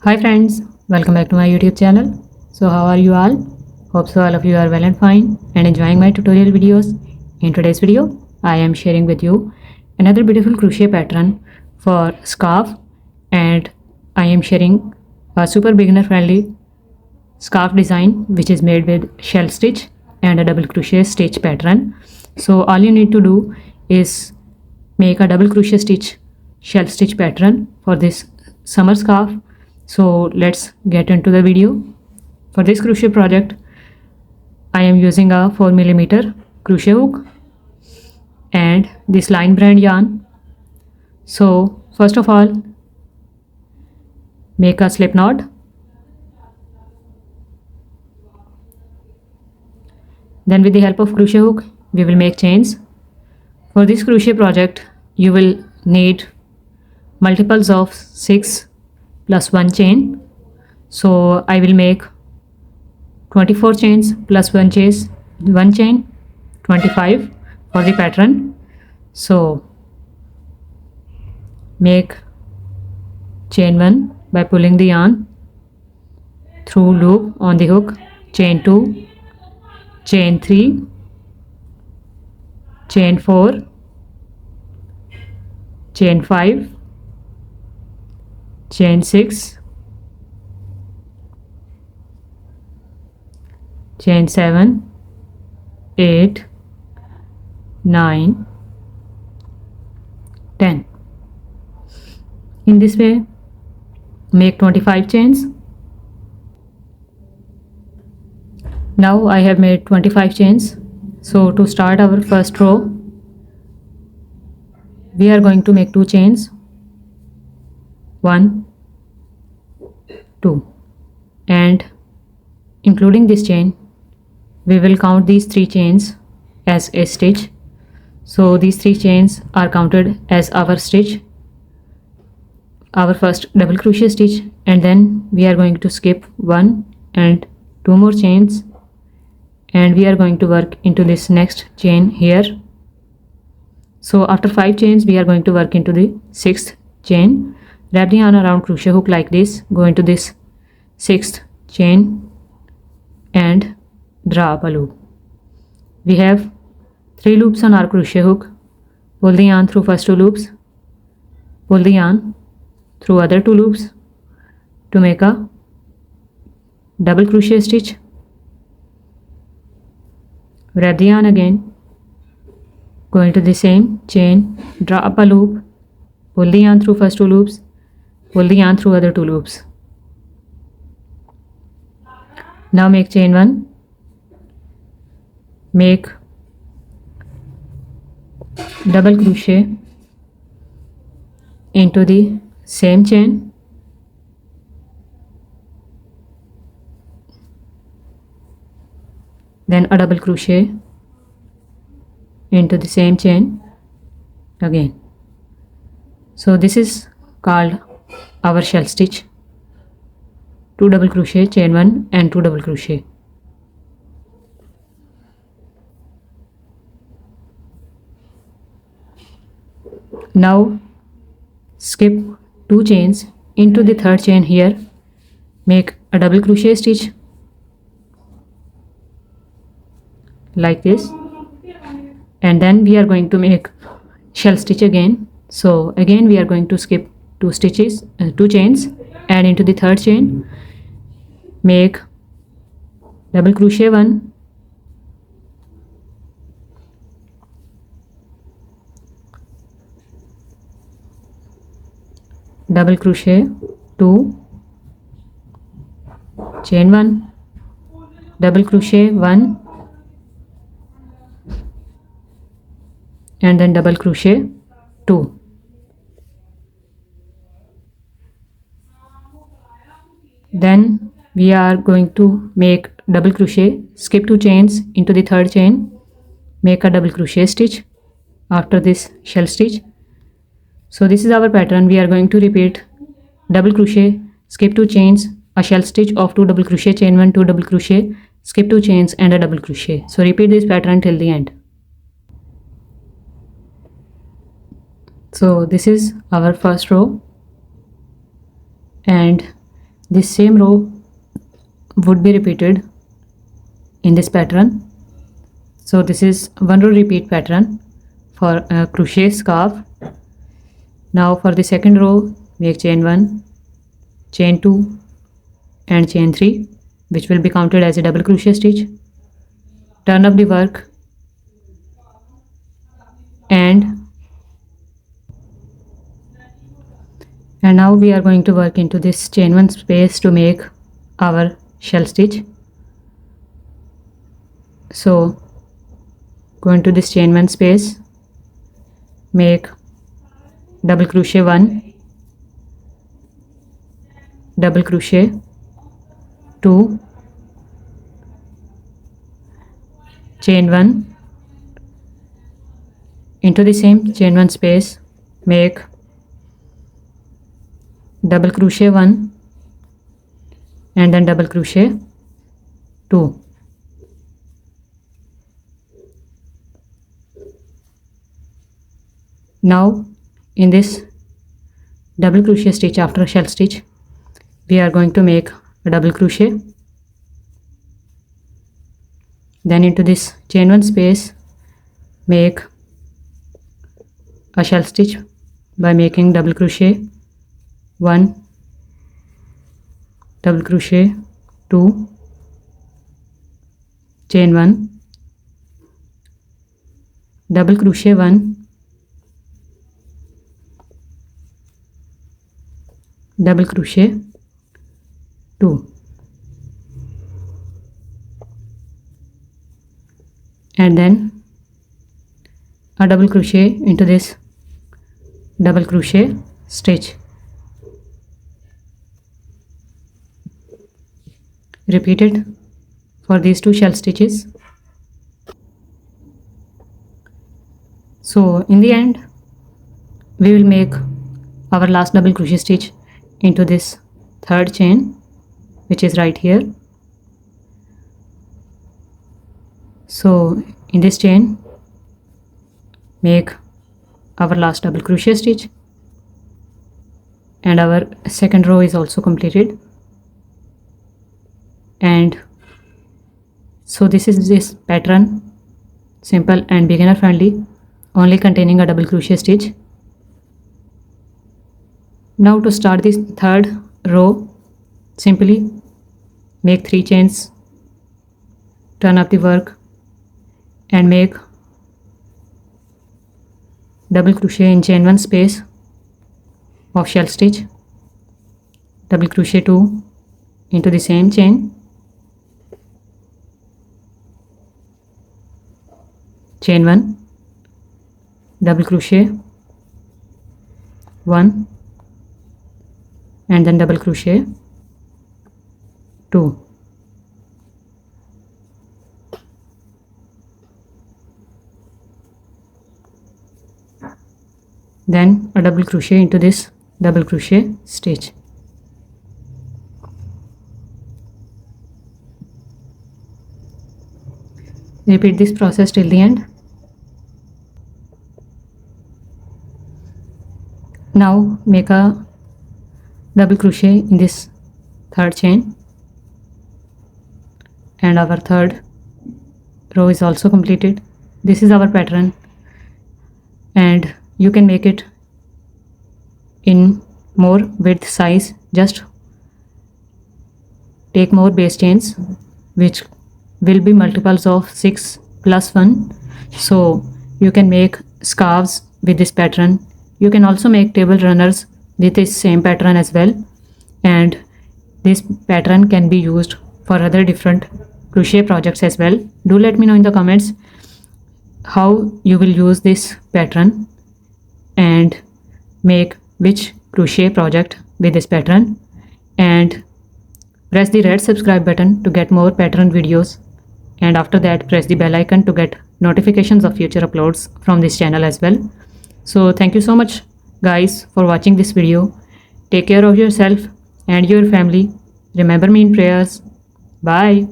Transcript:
Hi friends, welcome back to my YouTube channel. So how are you all? Hope so all of you are well and fine and enjoying my tutorial videos. In today's video, I am sharing with you another beautiful crochet pattern for scarf, and I am sharing a super beginner friendly scarf design which is made with shell stitch and a double crochet stitch pattern. So all you need to do is make a double crochet stitch shell stitch pattern for this summer scarf. So let's get into the video. For this crochet project I am using a 4mm crochet hook and this line brand yarn. So first of all, make a slip knot. Then with the help of crochet hook we will make chains. For this crochet project you will need multiples of 6 plus 1 chain. So I will make 24 chains plus 1 chain, 25 for the pattern. So make chain 1 by pulling the yarn through loop on the hook, chain 2, chain 3, chain 4, chain 5, chain 6, chain 7, 8, 9, 10. In this way make 25 chains. Now I have made 25 chains. So to start our first row we are going to make 2 chains, 1, 2, and including this chain we will count these 3 chains as a stitch. So these 3 chains are counted as our stitch, our first double crochet stitch, and then we are going to skip 1 and 2 more chains and we are going to work into this next chain here. So after 5 chains we are going to work into the 6th chain. Wrap the yarn around crochet hook like this, go into this 6th chain and draw up a loop. We have 3 loops on our crochet hook. Pull the yarn through first 2 loops, pull the yarn through other 2 loops to make a double crochet stitch. Wrap the yarn again, go into the same chain, draw up a loop, pull the yarn through first 2 loops, pull the yarn through other 2 loops. Now make chain 1, make double crochet into the same chain, then a double crochet into the same chain again. So this is called our shell stitch. 2 double crochet, chain 1 and 2 double crochet. Now skip 2 chains into the 3rd chain here, make a double crochet stitch like this, and then we are going to make shell stitch again. So again we are going to skip 2 chains, and into the 3rd chain make double crochet 1, double crochet 2, chain 1, double crochet 1, and then double crochet 2. Then we are going to make double crochet, skip 2 chains into the 3rd chain, make a double crochet stitch after this shell stitch. So this is our pattern. We are going to repeat double crochet, skip 2 chains, a shell stitch of 2 double crochet, chain 1, 2 double crochet, skip 2 chains and a double crochet. So repeat this pattern till the end. So this is our first row and This same row would be repeated in this pattern. So this is one row repeat pattern for a crochet scarf. Now for the second row, make chain 1, chain 2 and chain 3, which will be counted as a double crochet stitch. Turn up the work and now we are going to work into this chain 1 space to make our shell stitch. So go into this chain 1 space, make double crochet 1, double crochet 2, chain 1, into the same chain 1 space, make double crochet 1 and then double crochet 2. Now in this double crochet stitch after a shell stitch, we are going to make a double crochet. Then into this chain 1 space, make a shell stitch by making double crochet 1, double crochet 2, chain 1, double crochet 1, double crochet 2, and then a double crochet into this double crochet stitch. Repeat it for these 2 shell stitches. So in the end, we will make our last double crochet stitch into this third chain, which is right here. So in this chain, make our last double crochet stitch, and our second row is also completed. And so this is this pattern, simple and beginner friendly, only containing a double crochet stitch. Now to start this third row, simply make 3 chains, turn up the work and make double crochet in chain 1 space of shell stitch, double crochet 2 into the same chain, chain 1, double crochet 1 and then double crochet 2. Then a double crochet into this double crochet stitch. Repeat this process till the end. Now make a double crochet in this third chain, and our third row is also completed. This is our pattern, and you can make it in more width size. Just take more base chains, which will be multiples of 6 plus 1. So you can make scarves with this pattern. You can also make table runners with this same pattern as well, and this pattern can be used for other different crochet projects as well. Do let me know in the comments how you will use this pattern and make which crochet project with this pattern, and press the red subscribe button to get more pattern videos, and after that press the bell icon to get notifications of future uploads from this channel as well. So thank you so much guys for watching this video. Take care of yourself and your family. Remember me in prayers. Bye.